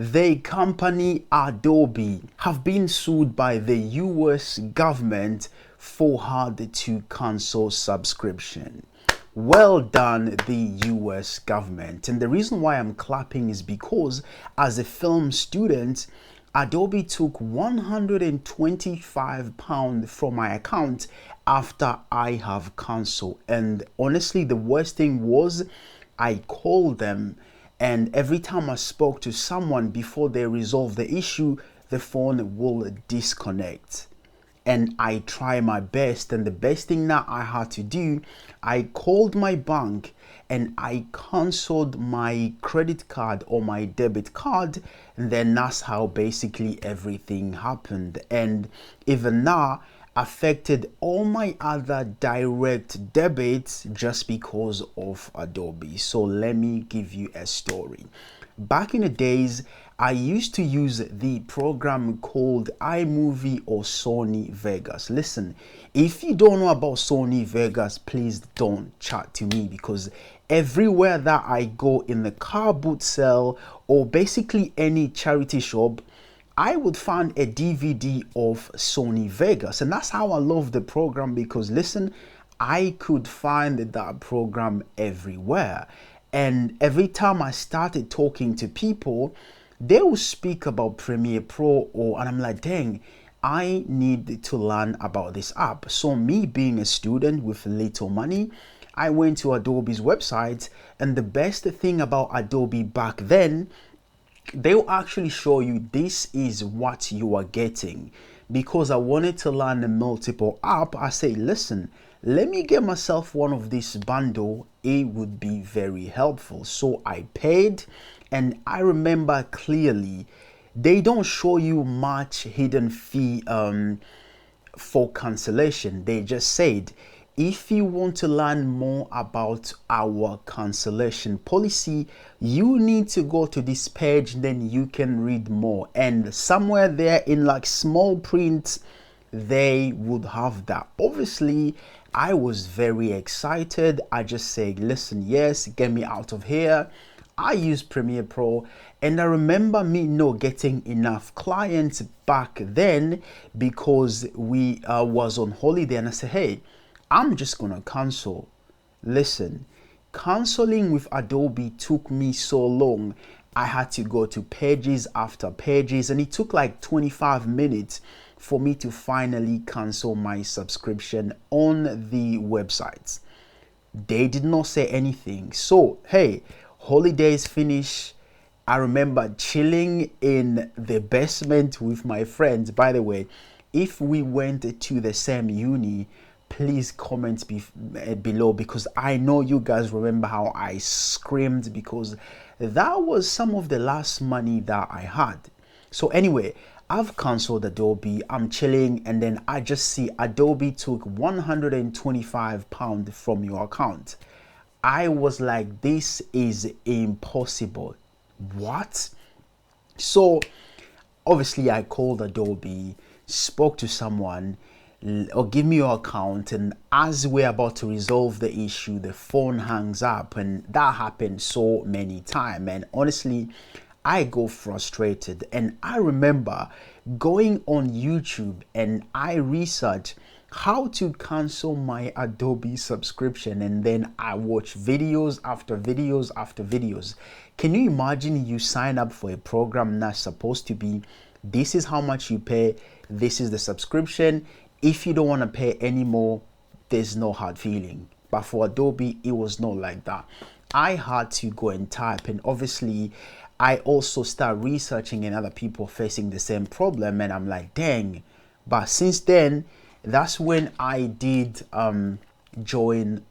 The company Adobe have been sued by the US government for hard to cancel subscription. Well done, the US government. And the reason why I'm clapping is because as a film student, Adobe took £125 from my account after I have cancelled. And honestly, the worst thing was I called them, and every time I spoke to someone before they resolve the issue, the phone will disconnect. And I try my best, and the best thing that I had to do, I called my bank and I cancelled my credit card or my debit card, and then that's how basically everything happened. And even now affected all my other direct debits just because of Adobe. So let me give you a story. Back in the days, I used to use the program called iMovie or Sony Vegas. Listen, if you don't know about Sony Vegas, please don't chat to me, because everywhere that I go, in the car boot sale or basically any charity shop, I would find a DVD of Sony Vegas. And that's how I love the program, because listen, I could find that program everywhere. And every time I started talking to people, they will speak about Premiere Pro, and I'm like, dang, I need to learn about this app. So me being a student with little money, I went to Adobe's website, and the best thing about Adobe back then, they'll actually show you this is what you are getting. Because I wanted to learn the multiple app, I say, listen, let me get myself one of this bundle. It would be very helpful. So I paid, and I remember clearly they don't show you much hidden fee for cancellation. They just said, if you want to learn more about our cancellation policy, you need to go to this page, then you can read more. And somewhere there in like small print, they would have that. Obviously, I was very excited. I just said, listen, yes, get me out of here. I use Premiere Pro, and I remember me not getting enough clients back then because we was on holiday, and I said, hey, I'm just gonna cancel. Listen, canceling with Adobe took me so long. I had to go to pages after pages, and it took like 25 minutes for me to finally cancel my subscription on the websites. They did not say anything. So, hey, holidays finish. I remember chilling in the basement with my friends. By the way, if we went to the same uni, please comment below, because I know you guys remember how I screamed, because that was some of the last money that I had. So anyway, I've cancelled Adobe, I'm chilling, and then I just see Adobe took £125 from your account. I was like, this is impossible. What? So obviously I called Adobe, spoke to someone, or give me your account, and as we're about to resolve the issue, the phone hangs up. And that happened so many times, and honestly I go frustrated. And I remember going on YouTube and I researched how to cancel my Adobe subscription, and then I watch videos after videos after videos. Can you imagine you sign up for a program that's supposed to be, this is how much you pay, this is the subscription. If you don't want to pay anymore, there's no hard feeling. But for Adobe, it was not like that. I had to go and type, and obviously I also start researching and other people facing the same problem, and I'm like, dang. But since then, that's when I did join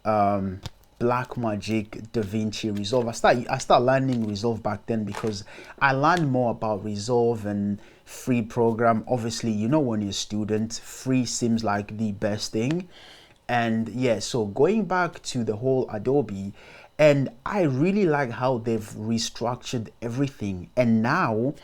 Blackmagic DaVinci Resolve. I start learning Resolve back then, because I learned more about Resolve and free program. Obviously, you know, when you're a student, free seems like the best thing. And yeah, so going back to the whole Adobe, and I really like how they've restructured everything. And now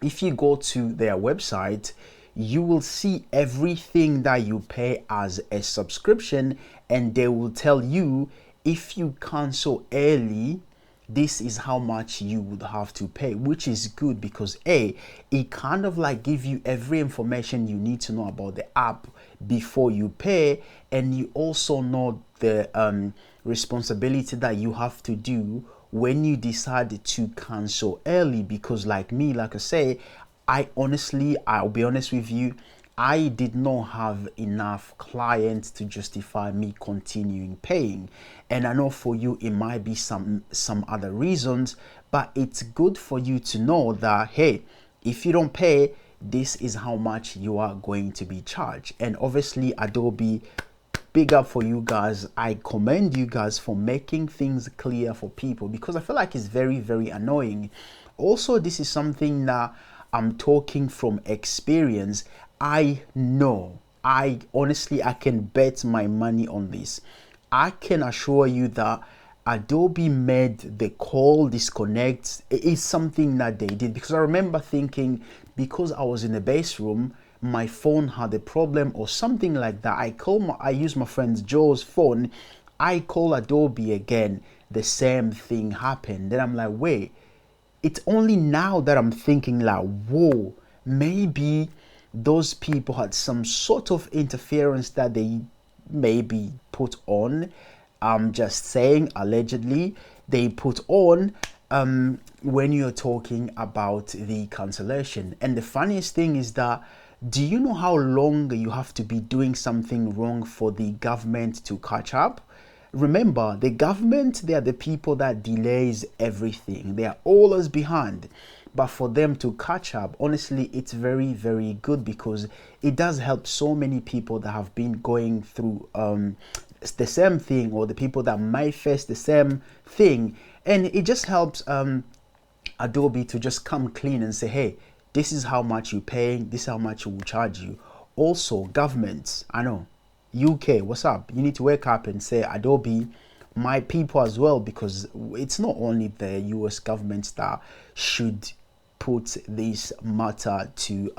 if you go to their website, you will see everything that you pay as a subscription, and they will tell you if you cancel early, this is how much you would have to pay, which is good because A, it kind of like give you every information you need to know about the app before you pay, and you also know the responsibility that you have to do when you decide to cancel early. Because like me, like I say, I'll be honest with you, I did not have enough clients to justify me continuing paying. And I know for you it might be some other reasons, but it's good for you to know that hey, if you don't pay, this is how much you are going to be charged. And obviously Adobe, big up for you guys. I commend you guys for making things clear for people, because I feel like it's very, very annoying. Also, this is something that I'm talking from experience. I know, I honestly, I can bet my money on this. I can assure you that Adobe made the call disconnect. It is something that they did, because I remember thinking, because I was in the base room, my phone had a problem or something like that. I used my friend Joe's phone. I call Adobe again. The same thing happened. Then I'm like, wait, it's only now that I'm thinking like, whoa, maybe those people had some sort of interference that they maybe put on. I'm just saying, allegedly they put on when you're talking about the cancellation. And the funniest thing is that, do you know how long you have to be doing something wrong for the government to catch up? Remember, the government, they are the people that delays everything. They are always behind. But for them to catch up, honestly, it's very, very good, because it does help so many people that have been going through the same thing, or the people that might face the same thing. And it just helps Adobe to just come clean and say, hey, this is how much you're paying, this is how much we will charge you. Also, governments, I know, UK, what's up? You need to wake up and say, Adobe, my people as well, because it's not only the US government that should put this matter to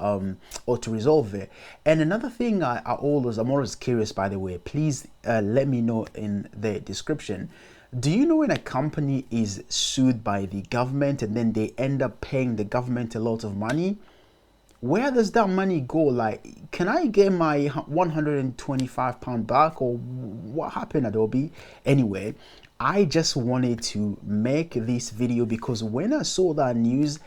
or to resolve it. And another thing I'm always curious, by the way, please let me know in the description. Do you know when a company is sued by the government and then they end up paying the government a lot of money? Where does that money go? Like, can I get my £125 back, or what happened, Adobe? Anyway, I just wanted to make this video because when I saw that news,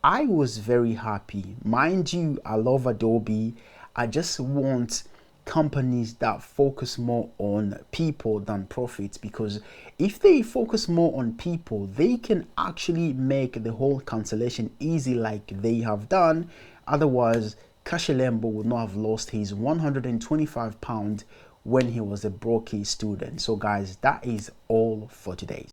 I was very happy. Mind you, I love Adobe. I just want companies that focus more on people than profits, because if they focus more on people, they can actually make the whole cancellation easy like they have done. Otherwise, Kashilembo would not have lost his £125 when he was a broke student. So guys, that is all for today.